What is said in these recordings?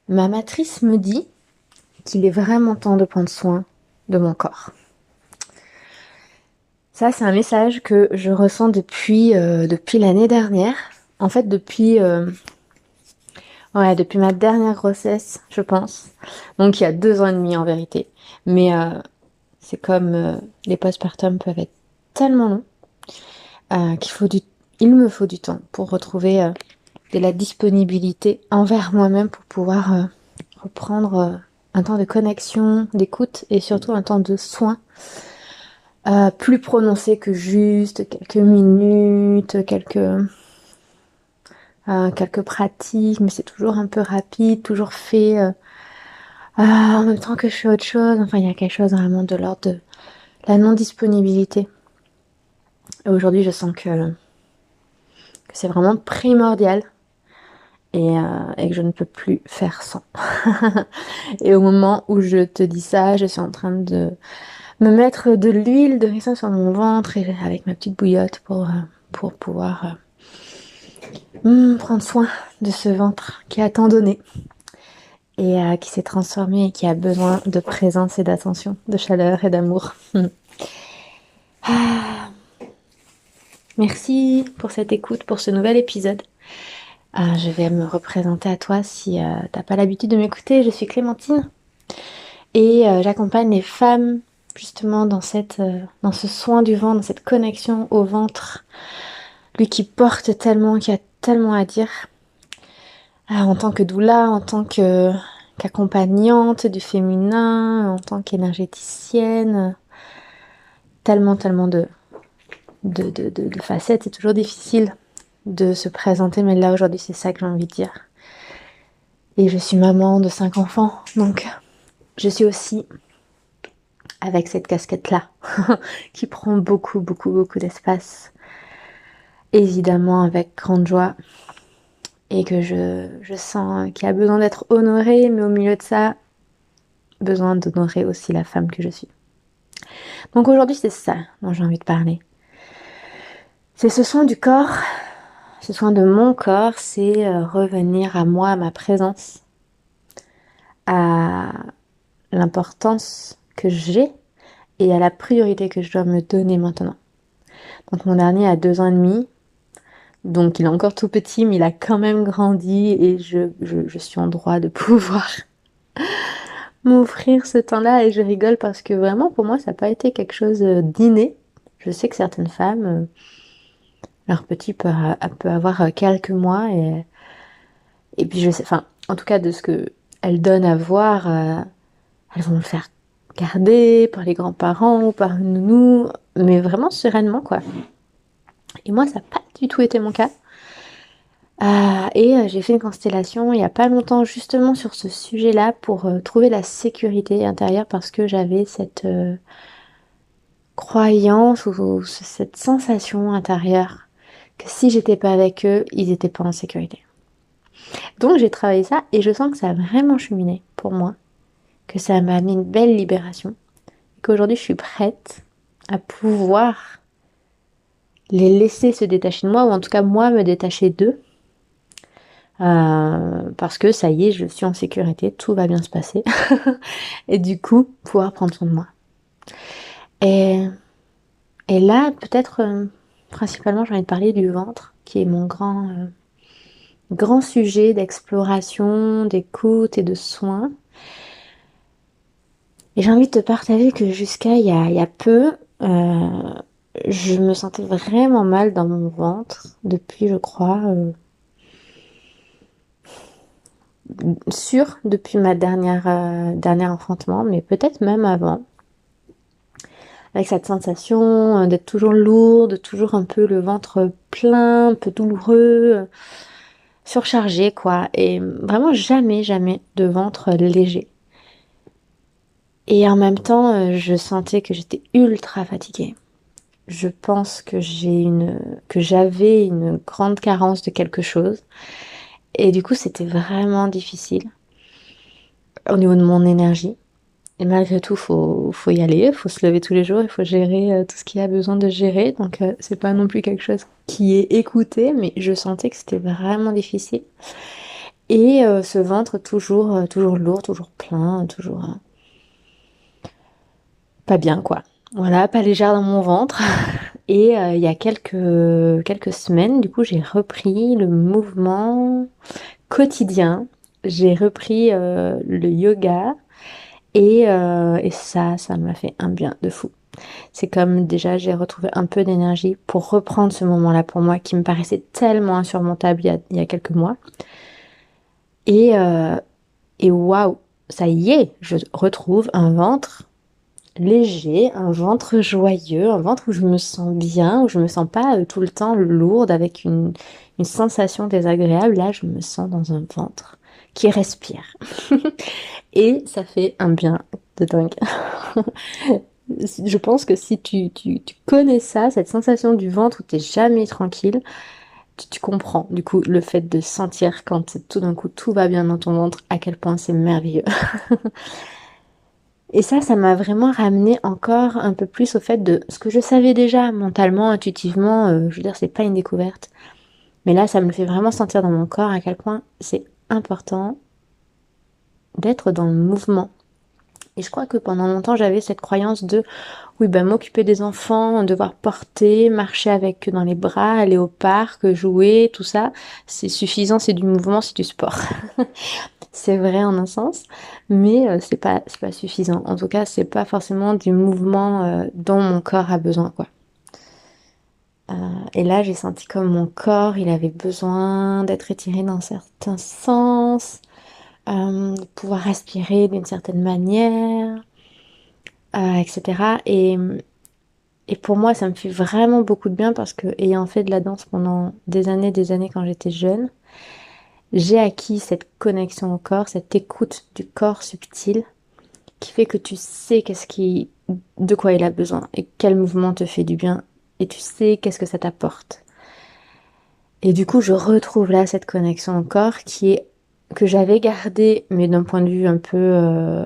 Ma matrice me dit qu'il est vraiment temps de prendre soin de mon corps. Ça, c'est un message que je ressens depuis l'année dernière. En fait, depuis ma dernière grossesse, je pense. Donc, il y a 2 ans et demi en vérité. Mais c'est comme les postpartum peuvent être tellement longs qu'il faut il me faut du temps pour retrouver de la disponibilité envers moi-même pour pouvoir reprendre un temps de connexion, d'écoute et surtout un temps de soin plus prononcé que juste quelques minutes, quelques pratiques, mais c'est toujours un peu rapide, toujours fait en même temps que je fais autre chose. Enfin, il y a quelque chose vraiment de l'ordre de la non-disponibilité. Et aujourd'hui, je sens que c'est vraiment primordial et que je ne peux plus faire sans. Et au moment où je te dis ça, je suis en train de me mettre de l'huile de ricin sur mon ventre et avec ma petite bouillotte pour pouvoir prendre soin de ce ventre qui a tant donné et qui s'est transformé et qui a besoin de présence et d'attention, de chaleur et d'amour. Ah, merci pour cette écoute, pour ce nouvel épisode. Je vais me représenter à toi si t'as pas l'habitude de m'écouter. Je suis Clémentine et j'accompagne les femmes justement dans dans ce soin du ventre, dans cette connexion au ventre, lui qui porte tellement, qui a tellement à dire. En tant que doula, en tant qu'accompagnante du féminin, en tant qu'énergéticienne, tellement de facettes. C'est toujours difficile de se présenter, mais là aujourd'hui c'est ça que j'ai envie de dire. Et je suis maman de 5 enfants, donc je suis aussi avec cette casquette-là qui prend beaucoup d'espace. Évidemment avec grande joie et que je sens qu'il y a besoin d'être honorée, mais au milieu de ça, besoin d'honorer aussi la femme que je suis. Donc aujourd'hui, c'est ça dont j'ai envie de parler. C'est ce soin du corps, ce soin de mon corps, c'est revenir à moi, à ma présence, à l'importance que j'ai et à la priorité que je dois me donner maintenant. Donc mon dernier a 2 ans et demi, donc il est encore tout petit, mais il a quand même grandi et je suis en droit de pouvoir m'offrir ce temps-là et je rigole parce que vraiment pour moi ça n'a pas été quelque chose d'inné. Je sais que certaines femmes, leur petit peut avoir quelques mois et puis je sais, enfin en tout cas de ce que elles donnent à voir, elles vont le faire garder par les grands-parents ou par une nounou, mais vraiment sereinement quoi. Et moi ça n'a pas du tout été mon cas. J'ai fait une constellation il n'y a pas longtemps justement sur ce sujet-là pour trouver la sécurité intérieure parce que j'avais cette croyance ou cette sensation intérieure que si j'étais pas avec eux, ils étaient pas en sécurité. Donc j'ai travaillé ça et je sens que ça a vraiment cheminé pour moi, que ça m'a amené une belle libération, et qu'aujourd'hui je suis prête à pouvoir les laisser se détacher de moi, ou en tout cas moi me détacher d'eux, parce que ça y est, je suis en sécurité, tout va bien se passer, et du coup pouvoir prendre soin de moi. Et, et là, peut-être principalement j'ai envie de parler du ventre, qui est mon grand sujet d'exploration, d'écoute et de soins. Et j'ai envie de te partager que jusqu'à il y a peu, je me sentais vraiment mal dans mon ventre depuis, je crois, depuis ma dernier enfantement, mais peut-être même avant. Avec cette sensation d'être toujours lourde, toujours un peu le ventre plein, un peu douloureux, surchargé quoi. Et vraiment jamais de ventre léger. Et en même temps, je sentais que j'étais ultra fatiguée. Je pense que j'avais une grande carence de quelque chose. Et du coup, c'était vraiment difficile au niveau de mon énergie. Et malgré tout, faut y aller, faut se lever tous les jours, il faut gérer tout ce qu'il y a besoin de gérer. Donc, c'est pas non plus quelque chose qui est écouté, mais je sentais que c'était vraiment difficile. Et ce ventre toujours lourd, toujours plein, toujours pas bien quoi. Voilà, pas légère dans mon ventre. Et il y a quelques semaines, du coup, j'ai repris le mouvement quotidien. J'ai repris le yoga et ça m'a fait un bien de fou. C'est comme déjà j'ai retrouvé un peu d'énergie pour reprendre ce moment-là pour moi qui me paraissait tellement insurmontable il y a quelques mois. Et, euh, et waouh, ça y est, je retrouve un ventre léger, un ventre joyeux, un ventre où je me sens bien, où je me sens pas tout le temps lourde avec une sensation désagréable. Là, je me sens dans un ventre qui respire. Et ça fait un bien de dingue. Je pense que si tu connais ça, cette sensation du ventre où t'es jamais tranquille, tu comprends du coup le fait de sentir quand tout d'un coup tout va bien dans ton ventre, à quel point c'est merveilleux. Et ça m'a vraiment ramené encore un peu plus au fait de ce que je savais déjà mentalement, intuitivement, je veux dire, c'est pas une découverte. Mais là, ça me fait vraiment sentir dans mon corps à quel point c'est important d'être dans le mouvement. Et je crois que pendant longtemps, j'avais cette croyance de, oui, ben, m'occuper des enfants, devoir porter, marcher avec eux dans les bras, aller au parc, jouer, tout ça, c'est suffisant, c'est du mouvement, c'est du sport. C'est vrai en un sens, mais c'est pas suffisant. En tout cas, c'est pas forcément du mouvement dont mon corps a besoin, quoi. Et là, j'ai senti comme mon corps, il avait besoin d'être étiré dans certains sens, de pouvoir respirer d'une certaine manière, etc. Et pour moi, ça me fait vraiment beaucoup de bien parce que, ayant fait de la danse pendant des années quand j'étais jeune, j'ai acquis cette connexion au corps, cette écoute du corps subtil qui fait que tu sais de quoi il a besoin et quel mouvement te fait du bien et tu sais qu'est-ce que ça t'apporte. Et du coup, je retrouve là cette connexion au corps que j'avais gardée, mais d'un point de vue un peu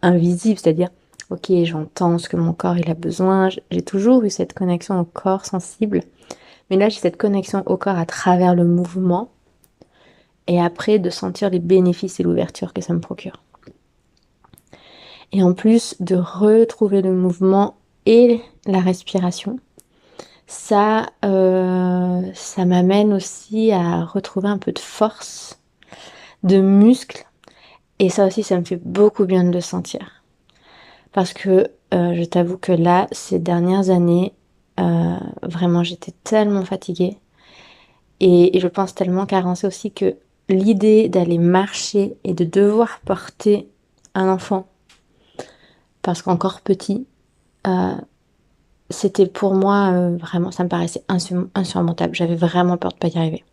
invisible, c'est-à-dire, ok, j'entends ce que mon corps il a besoin. J'ai toujours eu cette connexion au corps sensible, mais là j'ai cette connexion au corps à travers le mouvement et après de sentir les bénéfices et l'ouverture que ça me procure. Et en plus de retrouver le mouvement et la respiration, ça m'amène aussi à retrouver un peu de force, de muscles. Et ça aussi, ça me fait beaucoup bien de le sentir. Parce que je t'avoue que là, ces dernières années, vraiment, j'étais tellement fatiguée. Et je pense tellement carencée aussi que l'idée d'aller marcher et de devoir porter un enfant, parce qu'encore petit, euh, c'était pour moi vraiment, ça me paraissait insurmontable. J'avais vraiment peur de pas y arriver.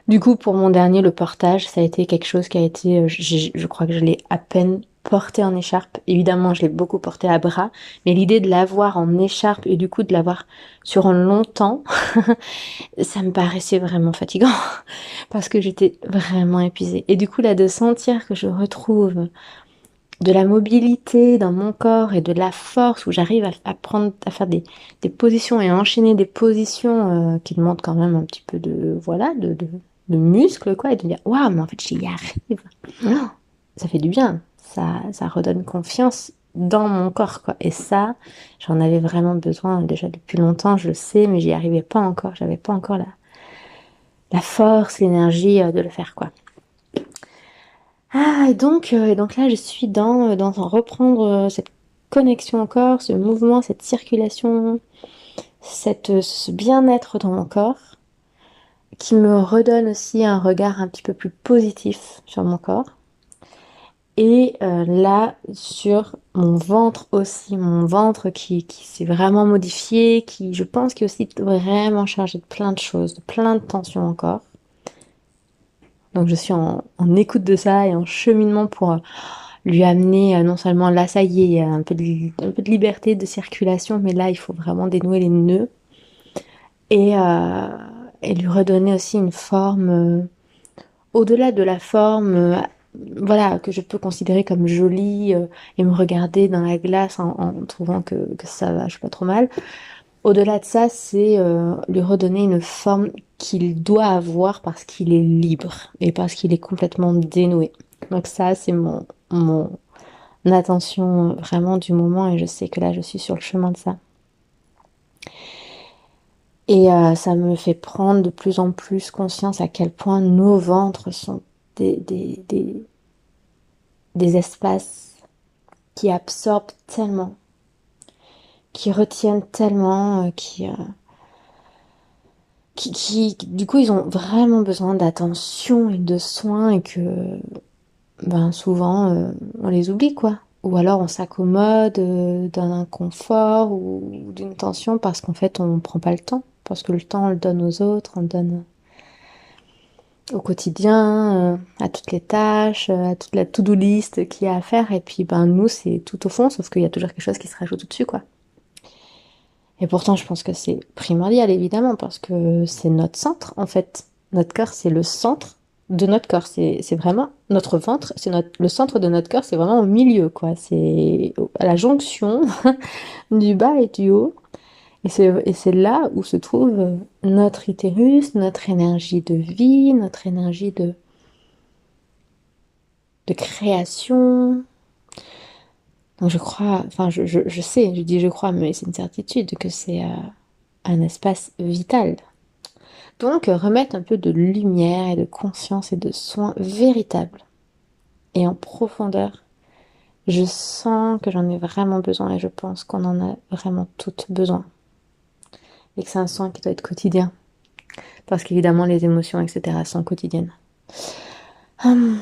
Du coup, pour mon dernier, le portage, ça a été quelque chose qui a été, je crois que je l'ai à peine porté en écharpe. Évidemment, je l'ai beaucoup porté à bras, mais l'idée de l'avoir en écharpe et du coup de l'avoir sur un long temps, ça me paraissait vraiment fatigant parce que j'étais vraiment épuisée. Et du coup, là, de sentir que je retrouve de la mobilité dans mon corps et de la force où j'arrive à faire des positions et à enchaîner des positions qui demandent quand même un petit peu voilà, de muscles, quoi, et de dire, waouh, mais en fait, j'y arrive. Oh, ça fait du bien. Ça redonne confiance dans mon corps, quoi. Et ça, j'en avais vraiment besoin déjà depuis longtemps, je le sais, mais j'y arrivais pas encore. J'avais pas encore la force, l'énergie de le faire, quoi. Ah, et donc là, je suis dans reprendre cette connexion au corps, ce mouvement, cette circulation, ce bien-être dans mon corps, qui me redonne aussi un regard un petit peu plus positif sur mon corps. Et là, sur mon ventre aussi, mon ventre qui s'est vraiment modifié, qui, je pense, qui est aussi vraiment chargé de plein de choses, de plein de tensions encore. Donc je suis en écoute de ça et en cheminement pour lui amener non seulement là, ça y est, un peu de liberté de circulation, mais là, il faut vraiment dénouer les nœuds et, euh, et lui redonner aussi une forme, au-delà de la forme, voilà, que je peux considérer comme jolie et me regarder dans la glace en trouvant que ça va, je suis pas trop mal. au-delà de ça, c'est lui redonner une forme qu'il doit avoir parce qu'il est libre et parce qu'il est complètement dénoué. Donc ça, c'est mon attention vraiment du moment et je sais que là, je suis sur le chemin de ça. Et ça me fait prendre de plus en plus conscience à quel point nos ventres sont des espaces qui absorbent tellement, qui retiennent tellement, du coup, ils ont vraiment besoin d'attention et de soins et que, ben, souvent, on les oublie, quoi. Ou alors on s'accommode d'un inconfort ou d'une tension parce qu'en fait, on ne prend pas le temps. Parce que le temps, on le donne aux autres, on le donne au quotidien, à toutes les tâches, à toute la to-do list qu'il y a à faire. Et puis, ben, nous, c'est tout au fond, sauf qu'il y a toujours quelque chose qui se rajoute au-dessus, quoi. Et pourtant, je pense que c'est primordial, évidemment, parce que c'est notre centre, en fait. Notre cœur, c'est le centre de notre corps. C'est vraiment notre ventre, le centre de notre cœur, c'est vraiment au milieu, quoi. C'est à la jonction du bas et du haut. Et c'est là où se trouve notre utérus, notre énergie de vie, notre énergie de création. Donc je crois, enfin je sais, je dis je crois, mais c'est une certitude que c'est un espace vital. Donc remettre un peu de lumière et de conscience et de soins véritables et en profondeur. Je sens que j'en ai vraiment besoin et je pense qu'on en a vraiment toutes besoin. Et que c'est un soin qui doit être quotidien. Parce qu'évidemment les émotions, etc. sont quotidiennes. Hum,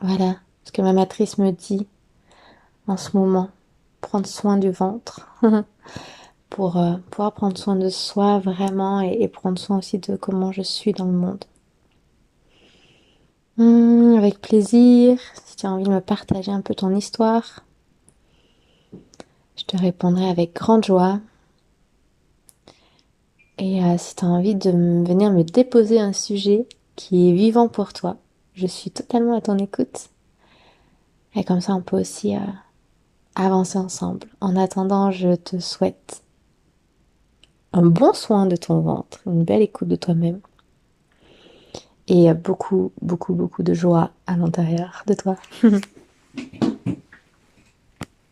voilà ce que ma matrice me dit en ce moment. Prendre soin du ventre. Pour pouvoir prendre soin de soi vraiment et prendre soin aussi de comment je suis dans le monde. Avec plaisir, si tu as envie de me partager un peu ton histoire, je te répondrai avec grande joie. Et si tu as envie de venir me déposer un sujet qui est vivant pour toi, je suis totalement à ton écoute. Et comme ça, on peut aussi avancer ensemble. En attendant, je te souhaite un bon soin de ton ventre, une belle écoute de toi-même. Et beaucoup, beaucoup, beaucoup de joie à l'intérieur de toi.